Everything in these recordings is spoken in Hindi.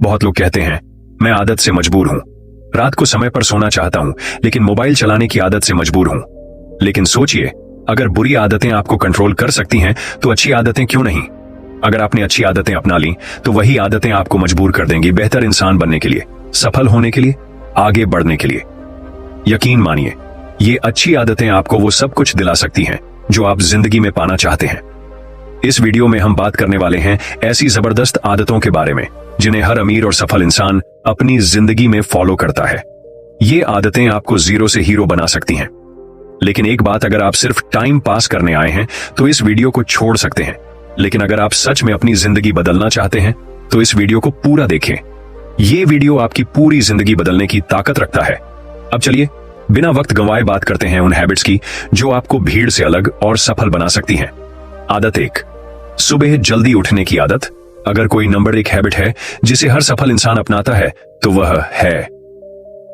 बहुत लोग कहते हैं, मैं आदत से मजबूर हूं, रात को समय पर सोना चाहता हूं, लेकिन मोबाइल चलाने की आदत से मजबूर हूं। लेकिन सोचिए, अगर बुरी आदतें आपको कंट्रोल कर सकती हैं, तो अच्छी आदतें क्यों नहीं? अगर आपने अच्छी आदतें अपना ली, तो वही आदतें आपको मजबूर कर देंगी बेहतर इंसान बनने के लिए, सफल होने के लिए, आगे बढ़ने के लिए। यकीन मानिए, ये अच्छी आदतें आपको वो सब कुछ दिला सकती हैं जो आप जिंदगी में पाना चाहते हैं। इस वीडियो में हम बात करने वाले हैं ऐसी जबरदस्त आदतों के बारे में जिन्हें हर अमीर और सफल इंसान अपनी जिंदगी में फॉलो करता है। ये आदतें आपको जीरो से हीरो बना सकती हैं। लेकिन एक बात, अगर आप सिर्फ टाइम पास करने आए हैं तो इस वीडियो को छोड़ सकते हैं, लेकिन अगर आप सच में अपनी जिंदगी बदलना चाहते हैं तो इस वीडियो को पूरा देखें। ये वीडियो आपकी पूरी जिंदगी बदलने की ताकत रखता है। अब चलिए, बिना वक्त गंवाए बात करते हैं उन हैबिट्स की जो आपको भीड़ से अलग और सफल बना सकती हैं। आदत 1, सुबह जल्दी उठने की आदत। अगर कोई नंबर 1 हैबिट है जिसे हर सफल इंसान अपनाता है तो वह है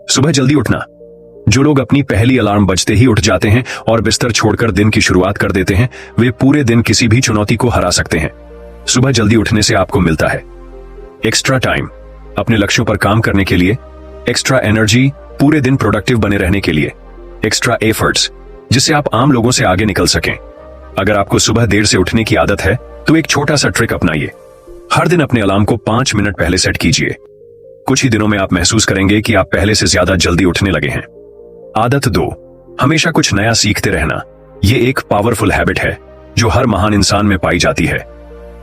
सुबह जल्दी उठना। जो लोग अपनी पहली अलार्म बजते ही उठ जाते हैं और बिस्तर छोड़कर दिन की शुरुआत कर देते हैं, वे पूरे दिन किसी भी चुनौती को हरा सकते हैं। सुबह जल्दी उठने से आपको मिलता है एक्स्ट्रा टाइम अपने लक्ष्यों पर काम करने के लिए, एक्स्ट्रा एनर्जी पूरे दिन प्रोडक्टिव बने रहने के लिए, एक्स्ट्रा एफर्ट्स जिससे आप आम लोगों से आगे निकल सकें। अगर आपको सुबह देर से उठने की आदत है तो एक छोटा सा ट्रिक अपनाइए। हर दिन अपने अलार्म को 5 मिनट पहले सेट कीजिए। कुछ ही दिनों में आप महसूस करेंगे कि आप पहले से ज्यादा जल्दी उठने लगे हैं। आदत 2, हमेशा कुछ नया सीखते रहना। यह एक पावरफुल हैबिट है जो हर महान इंसान में पाई जाती है।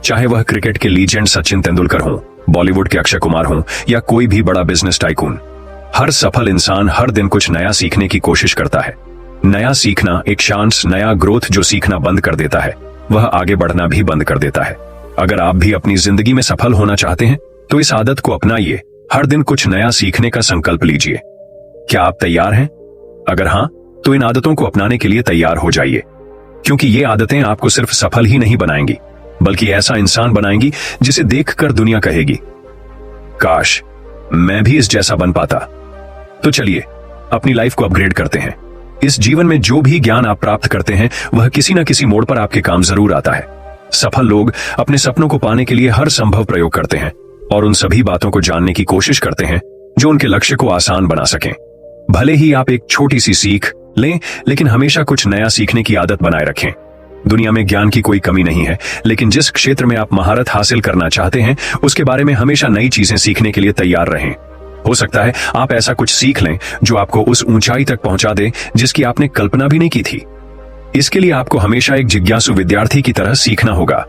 चाहे वह क्रिकेट के लीजेंड सचिन तेंदुलकर हों, बॉलीवुड के अक्षय कुमार हों या कोई भी बड़ा बिजनेस टाइकून, हर सफल इंसान हर दिन कुछ नया सीखने की कोशिश करता है। नया सीखना एक चांस, नया ग्रोथ जो सीखना बंद कर देता है वह आगे बढ़ना भी बंद कर देता है। अगर आप भी अपनी जिंदगी में सफल होना चाहते हैं तो इस आदत को अपनाइए। हर दिन कुछ नया सीखने का संकल्प लीजिए। क्या आप तैयार हैं? अगर हां, तो इन आदतों को अपनाने के लिए तैयार हो जाइए, क्योंकि ये आदतें आपको सिर्फ सफल ही नहीं बनाएंगी बल्कि ऐसा इंसान बनाएंगी जिसे देखकर दुनिया कहेगी, काश मैं भी इस जैसा बन पाता। तो चलिए, अपनी लाइफ को अपग्रेड करते हैं। इस जीवन में जो भी ज्ञान आप प्राप्त करते हैं वह किसी न किसी मोड़ पर आपके काम जरूर आता है। सफल लोग अपने सपनों को पाने के लिए हर संभव प्रयोग करते हैं और उन सभी बातों को जानने की कोशिश करते हैं जो उनके लक्ष्य को आसान बना सकें। भले ही आप एक छोटी सी सीख लें, लेकिन हमेशा कुछ नया सीखने की आदत बनाए रखें। दुनिया में ज्ञान की कोई कमी नहीं है, लेकिन जिस क्षेत्र में आप महारत हासिल करना चाहते हैं उसके बारे में हमेशा नई चीजें सीखने के लिए तैयार रहें। हो सकता है आप ऐसा कुछ सीख लें जो आपको उस ऊंचाई तक पहुंचा दे जिसकी आपने कल्पना भी नहीं की थी। इसके लिए आपको हमेशा एक जिज्ञासु विद्यार्थी की तरह सीखना होगा।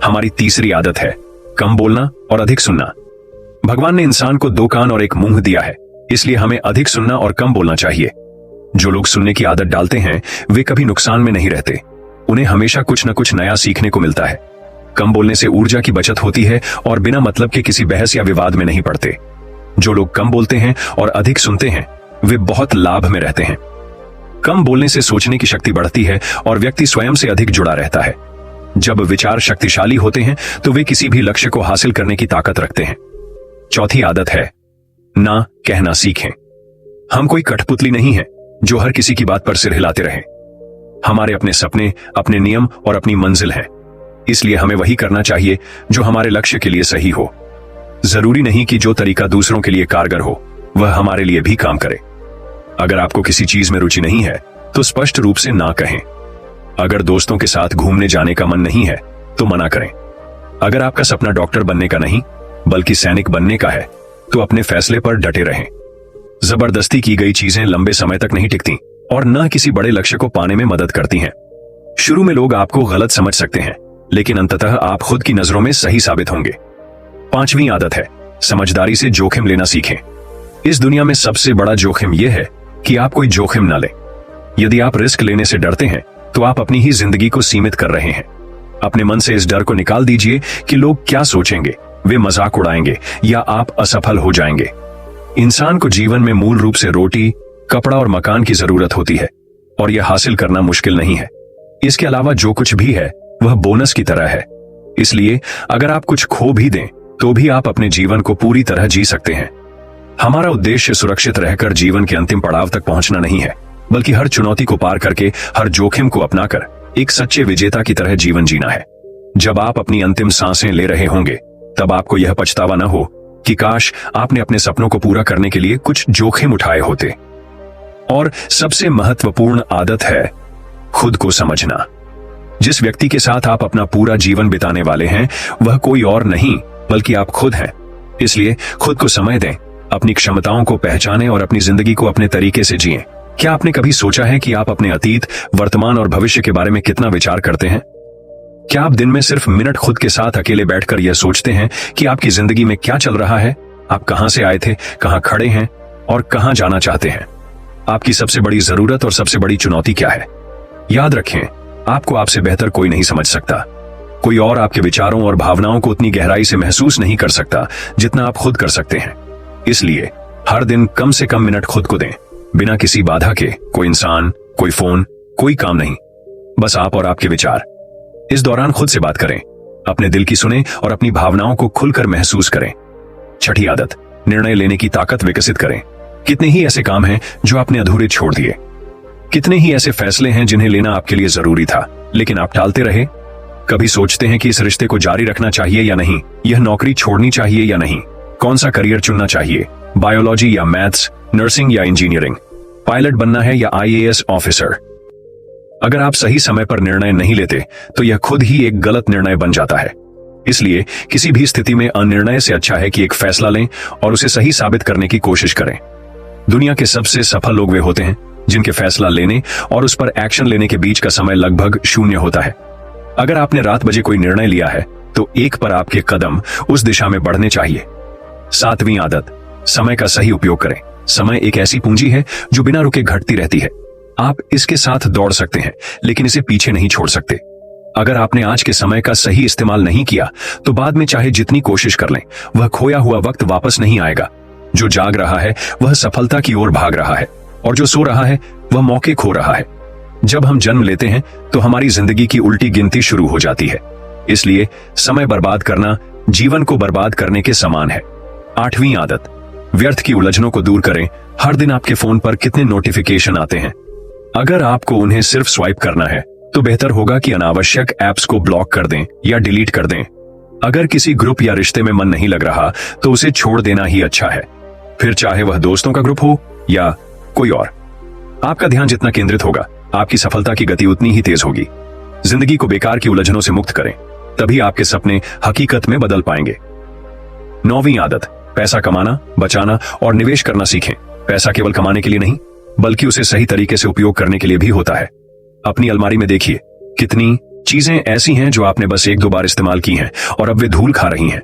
हमारी तीसरी आदत है कम बोलना और अधिक सुनना। भगवान ने इंसान को 2 कान और 1 मुंह दिया है, इसलिए हमें अधिक सुनना और कम बोलना चाहिए। जो लोग सुनने की आदत डालते हैं वे कभी नुकसान में नहीं रहते। उन्हें हमेशा कुछ न कुछ नया सीखने को मिलता है। कम बोलने से ऊर्जा की बचत होती है और बिना मतलब के किसी बहस या विवाद में नहीं पड़ते। जो लोग कम बोलते हैं और अधिक सुनते हैं वे बहुत लाभ में रहते हैं। कम बोलने से सोचने की शक्ति बढ़ती है और व्यक्ति स्वयं से अधिक जुड़ा रहता है। जब विचार शक्तिशाली होते हैं तो वे किसी भी लक्ष्य को हासिल करने की ताकत रखते हैं। चौथी आदत है ना कहना सीखें। हम कोई कठपुतली नहीं है जो हर किसी की बात पर सिर हिलाते रहें। हमारे अपने सपने, अपने नियम और अपनी मंजिल है, इसलिए हमें वही करना चाहिए जो हमारे लक्ष्य के लिए सही हो। जरूरी नहीं कि जो तरीका दूसरों के लिए कारगर हो वह हमारे लिए भी काम करे। अगर आपको किसी चीज में रुचि नहीं है तो स्पष्ट रूप से ना कहें। अगर दोस्तों के साथ घूमने जाने का मन नहीं है तो मना करें। अगर आपका सपना डॉक्टर बनने का नहीं बल्कि सैनिक बनने का है तो अपने फैसले पर डटे रहें। जबरदस्ती की गई चीजें लंबे समय तक नहीं टिकती और न किसी बड़े लक्ष्य को पाने में मदद करती हैं। शुरू में लोग आपको गलत समझ सकते हैं, लेकिन अंततः आप खुद की नजरों में सही साबित होंगे। 5वीं आदत है समझदारी से जोखिम लेना सीखें। इस दुनिया में सबसे बड़ा जोखिम यह है कि आप कोई जोखिम न लें। यदि आप रिस्क लेने से डरते हैं तो आप अपनी ही जिंदगी को सीमित कर रहे हैं। अपने मन से इस डर को निकाल दीजिए कि लोग क्या सोचेंगे, वे मजाक उड़ाएंगे या आप असफल हो जाएंगे। इंसान को जीवन में मूल रूप से रोटी, कपड़ा और मकान की जरूरत होती है और यह हासिल करना मुश्किल नहीं है। इसके अलावा जो कुछ भी है वह बोनस की तरह है। इसलिए अगर आप कुछ खो भी दें तो भी आप अपने जीवन को पूरी तरह जी सकते हैं। हमारा उद्देश्य सुरक्षित रहकर जीवन के अंतिम पड़ाव तक पहुंचना नहीं है, बल्कि हर चुनौती को पार करके, हर जोखिम को अपनाकर एक सच्चे विजेता की तरह जीवन जीना है। जब आप अपनी अंतिम सांसें ले रहे होंगे तब आपको यह पछतावा न हो कि काश आपने अपने सपनों को पूरा करने के लिए कुछ जोखिम उठाए होते। और सबसे महत्वपूर्ण आदत है खुद को समझना। जिस व्यक्ति के साथ आप अपना पूरा जीवन बिताने वाले हैं वह कोई और नहीं बल्कि आप खुद हैं। इसलिए खुद को समय दें, अपनी क्षमताओं को पहचानें और अपनी जिंदगी को अपने तरीके से जिएं। क्या आपने कभी सोचा है कि आप अपने अतीत, वर्तमान और भविष्य के बारे में कितना विचार करते हैं? क्या आप दिन में सिर्फ मिनट खुद के साथ अकेले बैठकर यह सोचते हैं कि आपकी जिंदगी में क्या चल रहा है, आप कहां से आए थे, कहां खड़े हैं और कहां जाना चाहते हैं? आपकी सबसे बड़ी जरूरत और सबसे बड़ी चुनौती क्या है? याद रखें, आपको आपसे बेहतर कोई नहीं समझ सकता। कोई और आपके विचारों और भावनाओं को उतनी गहराई से महसूस नहीं कर सकता जितना आप खुद कर सकते हैं। इसलिए हर दिन कम से कम मिनट खुद को दें, बिना किसी बाधा के। कोई इंसान, कोई फोन, कोई काम नहीं, बस आप और आपके विचार। इस दौरान खुद से बात करें, अपने दिल की सुने और अपनी भावनाओं को खुलकर महसूस करें। छठी आदत, निर्णय लेने की ताकत विकसित करें। कितने ही ऐसे काम हैं जो आपने अधूरे छोड़ दिए, कितने ही ऐसे फैसले हैं जिन्हें लेना आपके लिए जरूरी था लेकिन आप टालते रहे। कभी सोचते हैं कि इस रिश्ते को जारी रखना चाहिए या नहीं, यह नौकरी छोड़नी चाहिए या नहीं, कौन सा करियर चुनना चाहिए, बायोलॉजी या मैथ्स, नर्सिंग या इंजीनियरिंग, पायलट बनना है या IAS ऑफिसर। अगर आप सही समय पर निर्णय नहीं लेते तो यह खुद ही एक गलत निर्णय बन जाता है। इसलिए किसी भी स्थिति में अनिर्णय से अच्छा है कि एक फैसला लें और उसे सही साबित करने की कोशिश करें। दुनिया के सबसे सफल लोग वे होते हैं जिनके फैसला लेने और उस पर एक्शन लेने के बीच का समय लगभग 0 होता है। अगर आपने रात बजे कोई निर्णय लिया है तो 1 पर आपके कदम उस दिशा में बढ़ने चाहिए। 7वीं आदत, समय का सही उपयोग करें। समय एक ऐसी पूंजी है जो बिना रुके घटती रहती है। आप इसके साथ दौड़ सकते हैं लेकिन इसे पीछे नहीं छोड़ सकते। अगर आपने आज के समय का सही इस्तेमाल नहीं किया तो बाद में चाहे जितनी कोशिश कर लें, वह खोया हुआ वक्त वापस नहीं आएगा। जो जाग रहा है वह सफलता की ओर भाग रहा है और जो सो रहा है वह मौके खो रहा है। जब हम जन्म लेते हैं तो हमारी जिंदगी की उल्टी गिनती शुरू हो जाती है। इसलिए समय बर्बाद करना जीवन को बर्बाद करने के समान है। 8वीं आदत, व्यर्थ की उलझनों को दूर करें। हर दिन आपके फोन पर कितने नोटिफिकेशन आते हैं। अगर आपको उन्हें सिर्फ स्वाइप करना है तो बेहतर होगा कि अनावश्यक ऐप्स को ब्लॉक कर दें या डिलीट कर दें। अगर किसी ग्रुप या रिश्ते में मन नहीं लग रहा तो उसे छोड़ देना ही अच्छा है, फिर चाहे वह दोस्तों का ग्रुप हो या कोई और। आपका ध्यान जितना केंद्रित होगा, आपकी सफलता की गति उतनी ही तेज होगी। जिंदगी को बेकार की उलझनों से मुक्त करें, तभी आपके सपने हकीकत में बदल पाएंगे। 9वीं आदत, पैसा कमाना, बचाना और निवेश करना सीखें। पैसा केवल कमाने के लिए नहीं बल्कि उसे सही तरीके से उपयोग करने के लिए भी होता है। अपनी अलमारी में देखिए, कितनी चीजें ऐसी हैं जो आपने बस 1-2 बार इस्तेमाल की हैं और अब वे धूल खा रही हैं।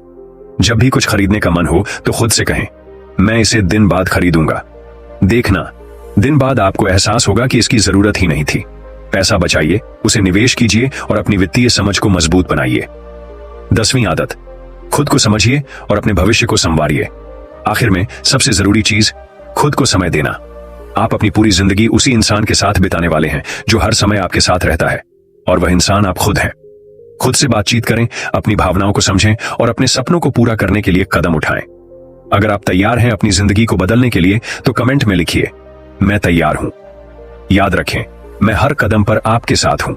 जब भी कुछ खरीदने का मन हो तो खुद से कहें, मैं इसे दिन बाद खरीदूंगा। देखना, दिन बाद आपको एहसास होगा कि इसकी जरूरत ही नहीं थी। पैसा बचाइए, उसे निवेश कीजिए और अपनी वित्तीय समझ को मजबूत बनाइए। 10वीं आदत, खुद को समझिए और अपने भविष्य को संवारिए। आखिर में सबसे जरूरी चीज, खुद को समय देना। आप अपनी पूरी जिंदगी उसी इंसान के साथ बिताने वाले हैं जो हर समय आपके साथ रहता है, और वह इंसान आप खुद हैं। खुद से बातचीत करें, अपनी भावनाओं को समझें और अपने सपनों को पूरा करने के लिए कदम उठाएं। अगर आप तैयार हैं अपनी जिंदगी को बदलने के लिए तो कमेंट में लिखिए, मैं तैयार हूं। याद रखें, मैं हर कदम पर आपके साथ हूं।